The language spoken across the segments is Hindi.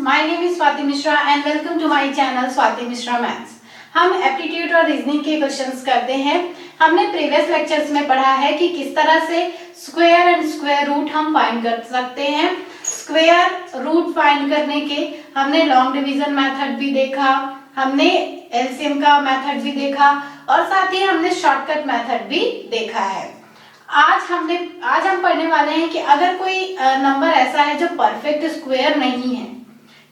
My name is Swati Mishra and welcome to my channel Swati Mishra Maths. हम एप्टीट्यूड और रीजनिंग के क्वेश्चंस करते हैं। हमने प्रीवियस लेक्चर्स में पढ़ा है कि किस तरह से स्क्वायर एंड स्क्वायर रूट हम फाइंड कर सकते हैं। स्क्वायर रूट फाइंड करने के हमने लॉन्ग डिवीजन मेथड भी देखा, हमने एलसीएम का मेथड भी देखा और साथ ही हमने शॉर्टकट मेथड भी देखा है। आज हम पढ़ने वाले हैं कि अगर कोई नंबर ऐसा है जो परफेक्ट स्क्वायर नहीं है,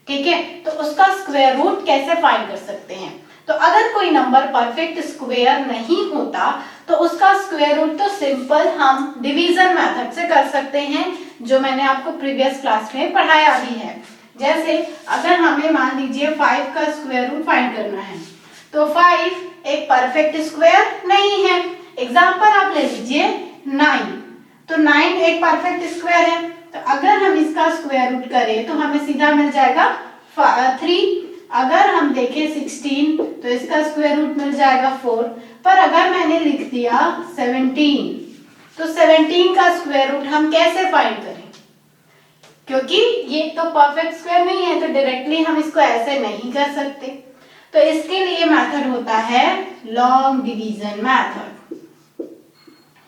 ठीक है, तो उसका स्क्वायर रूट कैसे फाइंड कर सकते हैं। तो अगर कोई नंबर परफेक्ट स्क्वायर नहीं होता तो उसका स्क्वायर रूट तो सिंपल हम डिवीजन मेथड से कर सकते हैं, जो मैंने आपको प्रीवियस क्लास में पढ़ाया भी है। जैसे अगर हमें मान लीजिए 5 का स्क्वायर रूट फाइंड करना है, तो 5 एक परफेक्ट स्क्वायर नहीं है। एग्जांपल आप ले लीजिए 9, तो 9 एक परफेक्ट स्क्वायर है। तो अगर हम इसका स्क्वायर रूट करें तो हमें सीधा मिल जाएगा 3। अगर हम देखें 16 तो इसका स्क्वायर रूट मिल जाएगा 4। पर अगर मैंने लिख दिया 17, तो 17 का स्क्वायर रूट हम कैसे फाइंड करें, क्योंकि ये तो परफेक्ट स्क्वायर नहीं है, तो डायरेक्टली हम इसको ऐसे नहीं कर सकते। तो इसके लिए मेथड होता है लॉन्ग डिवीजन मेथड,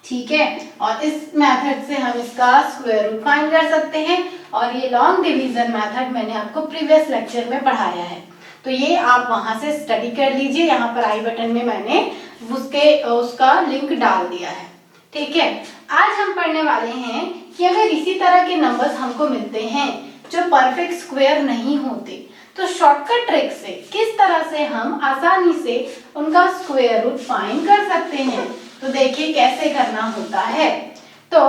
ठीक है। और इस मेथड से हम इसका स्क्वायर रूट फाइंड कर सकते हैं और ये लॉन्ग डिवीजन मेथड मैंने आपको प्रीवियस लेक्चर में पढ़ाया है, तो ये आप वहां से स्टडी कर लीजिए। यहाँ पर आई बटन में मैंने उसका लिंक डाल दिया है, ठीक है। आज हम पढ़ने वाले हैं कि अगर इसी तरह के नंबर्स हमको मिलते हैं जो परफेक्ट स्क्वायर नहीं होते, तो शॉर्टकट ट्रिक से किस तरह से हम आसानी से उनका स्क्वायर रूट फाइंड कर सकते हैं। तो देखिए कैसे करना होता है। तो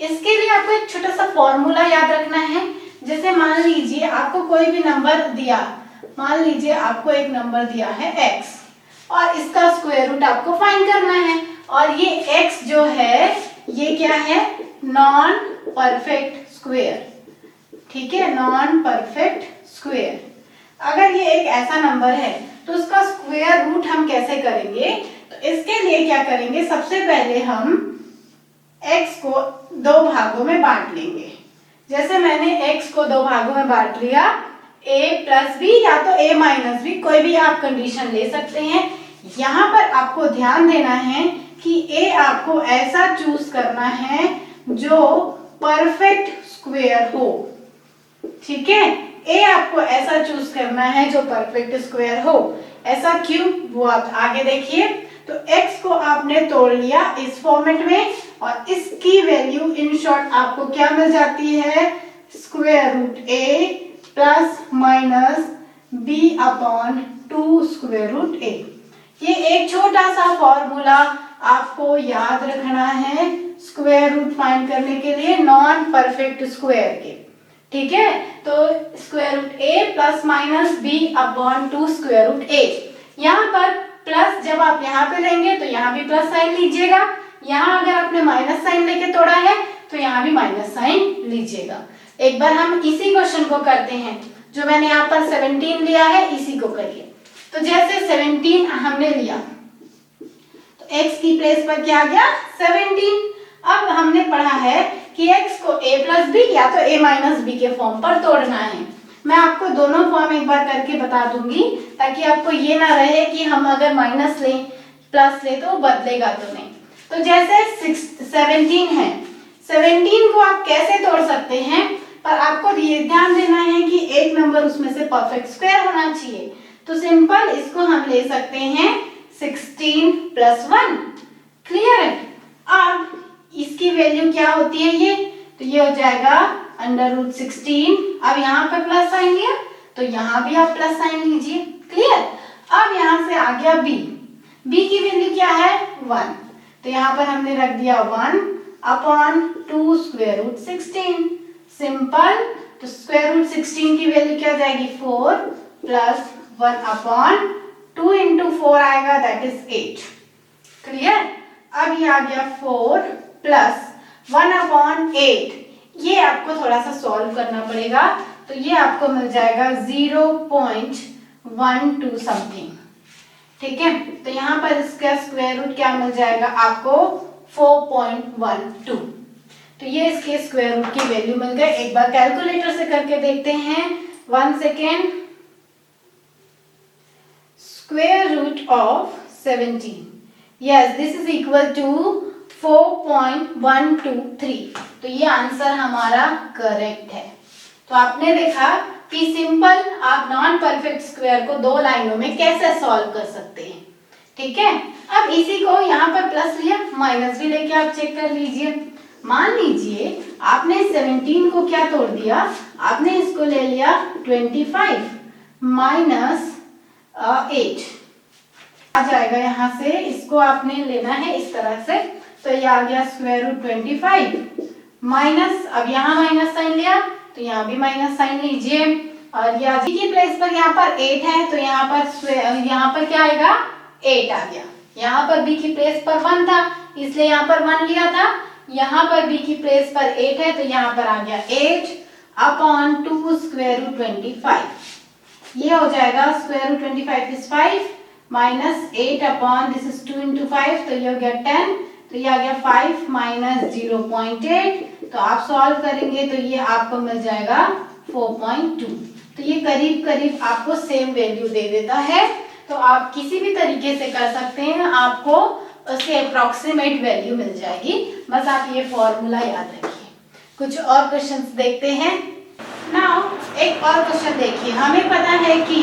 इसके लिए आपको एक छोटा सा फॉर्मूला याद रखना है। जैसे मान लीजिए आपको कोई भी नंबर दिया, मान लीजिए आपको एक नंबर दिया है x और इसका स्क्वायर रूट आपको फाइंड करना है, और ये x जो है ये क्या है, नॉन परफेक्ट स्क्वायर, ठीक है, नॉन परफेक्ट स्क्वायर। अगर ये एक ऐसा नंबर है तो उसका स्क्वायर रूट हम कैसे करेंगे। तो इसके लिए क्या करेंगे, सबसे पहले हम x को 2 भागों में बांट लेंगे। जैसे मैंने x को 2 भागों में बांट लिया, a प्लस बी या तो a माइनस बी, कोई भी आप कंडीशन ले सकते हैं। यहाँ पर आपको ध्यान देना है कि a आपको ऐसा चूज करना है जो परफेक्ट स्क्वायर हो, ठीक है। a आपको ऐसा चूज करना है जो परफेक्ट स्क्वायर हो। ऐसा क्यों, वो आप आगे देखिए। तो x को आपने तोड़ लिया इस फॉर्मेट में, और इसकी वैल्यू इन शॉर्ट आपको क्या मिल जाती है, square root a plus minus b upon 2 square root a। ये एक छोटा सा फॉर्मूला आपको याद रखना है स्क्वायर रूट फाइंड करने के लिए नॉन परफेक्ट स्क्वायर के, ठीक है। तो square root a plus minus b upon 2 square root a। यहाँ पर प्लस जब आप यहाँ पे लेंगे तो यहाँ भी प्लस साइन लीजिएगा, यहाँ अगर आपने माइनस साइन लेके तोड़ा है तो यहाँ भी माइनस साइन लीजिएगा। एक बार हम इसी क्वेश्चन को करते हैं, जो मैंने यहाँ पर 17 लिया है, इसी को करिए। तो जैसे 17 हमने लिया तो x की प्लेस पर क्या आ गया, 17। अब हमने पढ़ा है कि x को a प्लस बी या तो a माइनस बी के फॉर्म पर तोड़ना है। मैं आपको दोनों फॉर्म एक बार करके बता दूंगी, ताकि आपको ये ना रहे कि हम अगर माइनस लें प्लस ले तो बदलेगा तो नहीं। तो जैसे 17 है, 17 को आप कैसे तोड़ सकते हैं, पर आपको ये ध्यान देना है कि एक नंबर उसमें से परफेक्ट स्क्वायर होना चाहिए। तो सिंपल इसको हम ले सकते हैं 16 प्लस 1, क्लियर है। अब इसकी वैल्यू क्या होती है ये, तो ये हो जाएगा अंडर रूट 16। अब यहाँ पर प्लस साइन लिया तो यहाँ भी आप प्लस साइन लीजिए, क्लियर। अब यहाँ से आ गया b, b की वैल्यू क्या है, 1, तो यहाँ पर हमने रख दिया 1 अपॉन 2 स्क्वायर रूट 16, सिंपल। तो स्क्वायर रूट 16 की वैल्यू क्या जाएगी, 4 प्लस 1 अपॉन 2 इंटू 4 आएगा, दैट इज 8, क्लियर। अब ये आ गया 4 प्लस 1 अपॉन 8, ये आपको थोड़ा सा सॉल्व करना पड़ेगा, तो ये आपको मिल जाएगा 0.12 समथिंग, ठीक है। तो यहाँ पर इसका स्क्वायर रूट क्या मिल जाएगा आपको, 4.12। तो ये इसके स्क्वायर रूट की वैल्यू मिल गई। एक बार कैलकुलेटर से करके देखते हैं, 1 second, square root of 17. Yes, this is equal to 4.123. तो ये आंसर हमारा करेक्ट है। तो आपने देखा कि सिंपल आप नॉन परफेक्ट स्क्वायर को दो लाइनों में कैसे सॉल्व कर सकते हैं। ठीक है, अब इसी को यहाँ पर प्लस लिया, माइनस भी लेके आप चेक कर लीजिए। मान लीजिए आपने 17 को क्या तोड़ दिया, आपने इसको ले लिया 25 माइनस 8 आ जाएगा। यहाँ से इसको आपने लेना है इस तरह से, तो ये आ गया स्क्वायर रूट 25 माइनस, अब यहाँ माइनस साइन लिया तो यहाँ भी माइनस साइन लीजिए, और ये बी की प्लेस पर यहाँ पर 8 है तो यहाँ पर क्या आएगा 8 आ गया। यहाँ पर बी की प्लेस पर 1 था इसलिए यहाँ पर 1 लिया था, यहाँ पर बी की प्लेस पर 8 है तो यहाँ पर आ गया 8 अपॉन 2 स्क्वायर रूट 25। ये हो जाएगा square root 25 is 5 minus 8 upon this is 2 into 5 तो ये हो गया 10, तो ये आ गया 5 माइनस 0.8। तो आप सॉल्व करेंगे तो ये आपको मिल जाएगा 4.2। तो ये करीब करीब आपको सेम वैल्यू दे देता है, तो आप किसी भी तरीके से कर सकते हैं, आपको उससे अप्रोक्सीमेट वैल्यू मिल जाएगी। बस आप ये फॉर्मूला याद रखिए। कुछ और क्वेश्चंस देखते हैं। नाउ एक और क्वेश्चन देखिए, हमें पता है कि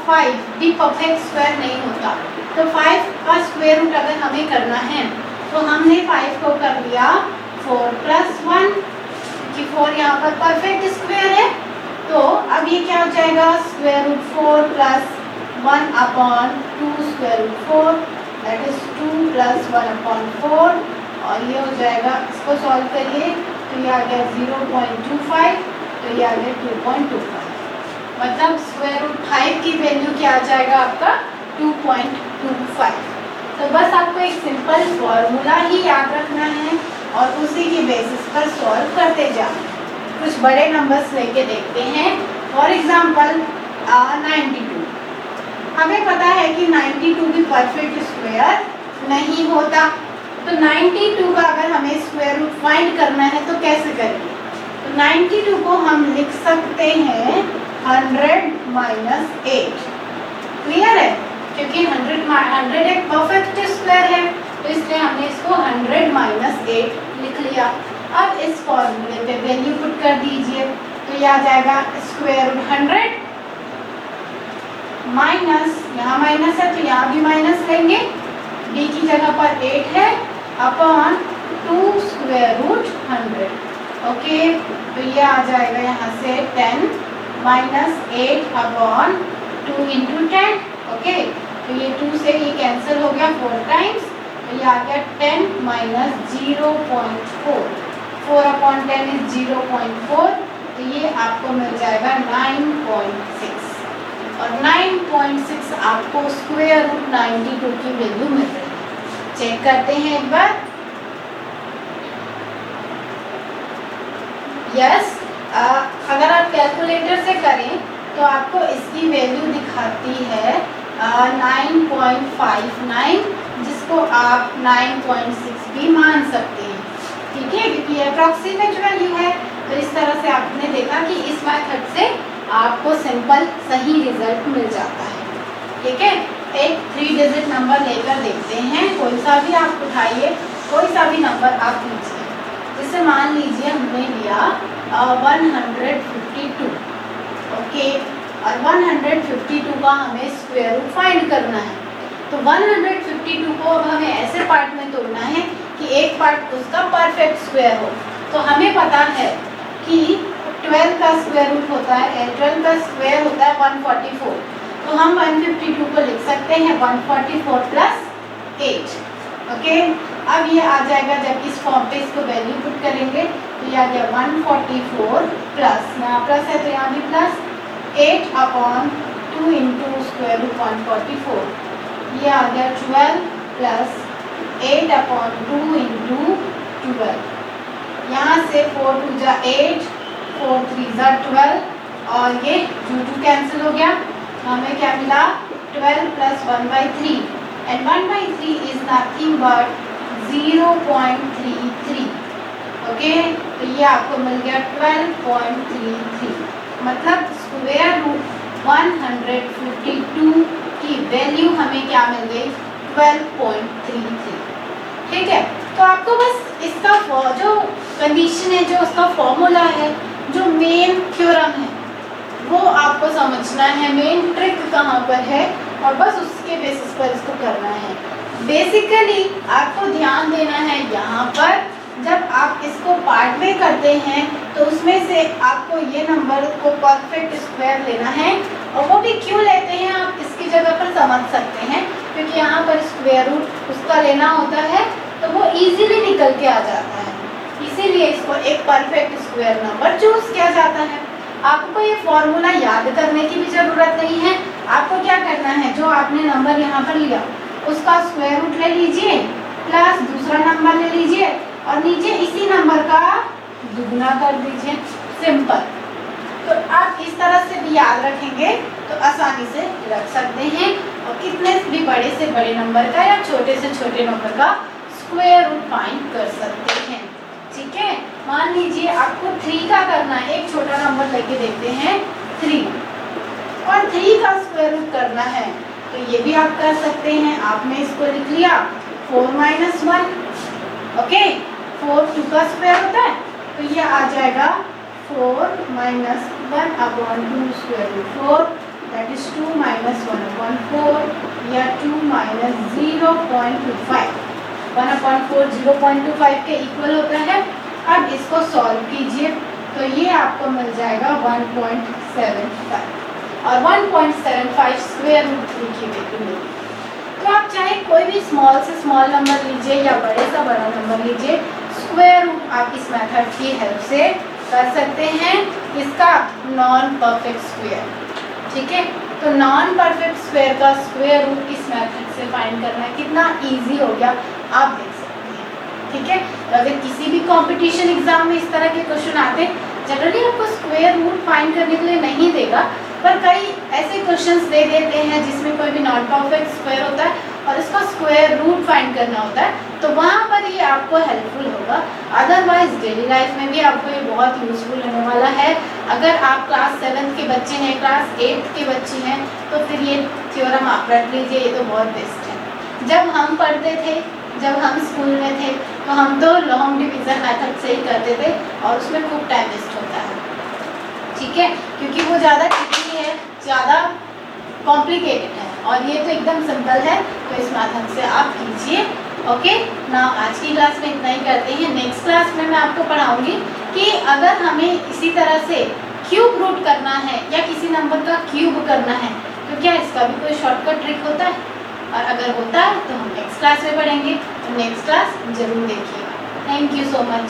5 भी परफेक्ट स्क्वायर नहीं होता, तो 5 का स्क्वायर रूट अगर हमें करना है तो हमने 5 को कर लिया 4 प्लस 1, कि 4 यहाँ पर परफेक्ट स्क्वायर है, तो अब ये क्या हो जाएगा square root 4 plus 1 upon 2 square root 4 that is 2 plus 1 upon 4, और ये हो जाएगा, इसको सॉल्व करिए तो ये आ गया 0.25, तो ये आ गया 2.25, मतलब स्क्वायर रूट 5 की वैल्यू क्या आ जाएगा आपका 2.25। तो बस आपको एक सिंपल फॉर्मूला ही याद रखना है और उसी की बेसिस पर सॉल्व करते जाना है। कुछ बड़े नंबर्स लेके देखते हैं। फॉर एग्जांपल 92, हमें पता है कि 92 भी परफेक्ट स्क्वायर नहीं होता, तो 92 का अगर हमें स्क्वायर रूट फाइंड करना है तो कैसे करेंगे। तो 92 को हम लिख सकते हैं 100 माइनस 8। क्लियर है, क्योंकि 100 एक परफेक्ट स्क्वायर है तो इसलिए हमने इसको 100 माइनस 8 लिख लिया। अब इस फॉर्मूले पे वैल्यू पुट कर दीजिए, तो यह आ जाएगा स्क्वायर रूट 100 माइनस, यहाँ माइनस है तो यहाँ भी माइनस लेंगे, b की जगह पर 8 है अपॉन 2 स्क्वायर रूट 100। ओके, तो ये आ जाएगा यहाँ से 10 माइनस 8 अपॉन 2 इंटू 10। ओके, तो ये 2 से ये कैंसिल हो गया 4 टाइम्स, तो ये आ गया 10 माइनस 0.4, 4 अपॉन 10 इज 0.4, तो ये आपको मिल जाएगा 9.6, और 9.6 आपको स्क्वायर रूट 92 की वैल्यू मिल रही है। चेक करते हैं एक बार। यस, अगर आप कैलकुलेटर से करें तो आपको इसकी वैल्यू दिखाती है 9.59, जिसको आप 9.6 भी मान सकते हैं। ठीक है, क्योंकि अप्रॉक्सीमेट वैल्यू है, तो इस तरह से आपने देखा कि इस मेथड से आपको सिंपल सही रिजल्ट मिल जाता है। ठीक है, एक 3 डिजिट नंबर लेकर देखते हैं, कोई सा भी आप उठाइए, कोई सा भी नंबर आप लीजिए। जैसे मान लीजिए हमने लिया 152। ओके, और 152 का हमें स्क्वायर रूट फाइंड करना है, तो 152 को अब हमें ऐसे पार्ट में तोड़ना है कि एक पार्ट उसका परफेक्ट स्क्वायर हो। तो हमें पता है कि 12 का स्क्वायर रूट होता है, 12 का स्क्वायर होता है 144, तो हम 152 को लिख सकते हैं 144 प्लस 8। ओके, अब ये आ जाएगा, जब इस फॉर्म पे इसको वैल्यू पुट करेंगे तो ये आ गया 144 प्लस, यहाँ प्लस है तो यहाँ भी plus 8 upon 2 into square root 144, ये आ गया 12 प्लस 8 अपॉन 2 इंटू 12, यहाँ से 4 2 जा 8, 4 3 जा 12, और ये 2 कैंसिल हो गया, हमें क्या मिला 12 plus 1/3, and 1/3 is nothing but 0.33। Okay, तो ये आपको मिल गया 12.33, मतलब स्क्वायर रूट 152 की वैल्यू हमें क्या मिल गई, 12.33। ठीक है, तो आपको बस इसका जो कंडीशन है, जो उसका फॉर्मूला है, जो मेन थ्योरम है, वो आपको समझना है, मेन ट्रिक कहाँ पर है, और बस उसके बेसिस पर इसको करना है। बेसिकली आपको ध्यान देना है यहाँ पर, जब आप इसको पार्ट में करते हैं तो उसमें से आपको ये नंबर को परफेक्ट स्क्वायर लेना है, और वो भी क्यों लेते हैं आप इसकी जगह पर समझ सकते हैं, क्योंकि यहाँ पर स्क्वायर रूट उसका लेना होता है तो वो इजीली निकल के आ जाता है, इसीलिए इसको एक परफेक्ट स्क्वायर नंबर चूज किया जाता है। आपको ये फॉर्मूला याद करने की भी जरूरत नहीं है, आपको क्या करना है, जो आपने नंबर यहाँ पर लिया उसका स्क्वायर रूट ले लीजिए, प्लस दूसरा नंबर ले लीजिए और नीचे इसी नंबर का दुगना कर दीजिए, सिंपल। तो आप इस तरह से भी याद रखेंगे तो आसानी से रख सकते हैं, और कितने भी बड़े से बड़े नंबर का या छोटे से छोटे नंबर का स्क्वायर रूट फाइंड कर सकते हैं। ठीक है, मान लीजिए आपको 3 का करना है, एक छोटा नंबर लेके देखते हैं 3, और 3 का स्क्वायर रूट करना है, तो ये भी आप कर सकते हैं। आपने इसको लिख लिया 4 - 1, ओके, 4 2 का स्क्वायर होता है, तो ये आ जाएगा 4 - 1/2 स्क्वायर रूट 4, दैट इज 2 - 1/4, या 2 - 0.25, 1/4 0.25 के इक्वल होता है। अब इसको सॉल्व कीजिए तो ये आपको मिल जाएगा 1.75, और 1.75 स्क्वायर रूट 3 की वैल्यू मिलेगी। तो आप चाहे कोई भी स्मॉल से स्मॉल नंबर लीजिए या बड़े से बड़ा नंबर लीजिए, स्क्वायर रूट आप इस मेथड की हेल्प से कर सकते हैं, इसका नॉन परफेक्ट स्क्वायर। ठीक है, तो नॉन परफेक्ट स्क्वायर का स्क्वायर रूट इस मेथड से फाइंड करना कितना इजी हो गया, आप देख सकते हैं। ठीक है, तो अगर किसी भी कंपटीशन एग्जाम में इस तरह के क्वेश्चन आते हैं, जनरली आपको स्क्वायर रूट फाइंड करने के लिए नहीं देगा, पर कई ऐसे क्वेश्चंस दे देते हैं जिसमें कोई भी नॉन परफेक्ट स्क्वायर होता है और इसका स्क्वायर रूट फाइंड करना होता है, तो वहाँ पर ये आपको हेल्पफुल होगा। अदरवाइज डेली लाइफ में भी आपको ये बहुत यूजफुल होने वाला है। अगर आप क्लास 7th के बच्चे हैं, क्लास 8th के बच्चे हैं, तो फिर ये थ्योरम आप रख लीजिए, ये तो बहुत बेस्ट है। जब हम पढ़ते थे, जब हम स्कूल में थे, तो हम तो लॉन्ग डिवीज़न मेथड से ही करते थे, और उसमें खूब टाइम वेस्ट होता है। ठीक है, क्योंकि वो ज़्यादा ट्रिकी है, ज़्यादा कॉम्प्लिकेटेड है, और ये तो एकदम सिंपल है, तो इस मेथड से आप कीजिए। ओके ना, आज की क्लास में इतना ही करते हैं। नेक्स्ट क्लास में मैं आपको पढ़ाऊंगी कि अगर हमें इसी तरह से क्यूब रूट करना है या किसी नंबर का क्यूब करना है, तो क्या इसका भी कोई शॉर्टकट ट्रिक होता है, और अगर होता है तो हम नेक्स्ट क्लास में पढ़ेंगे। तो नेक्स्ट क्लास जरूर देखिएगा। Thank you so much.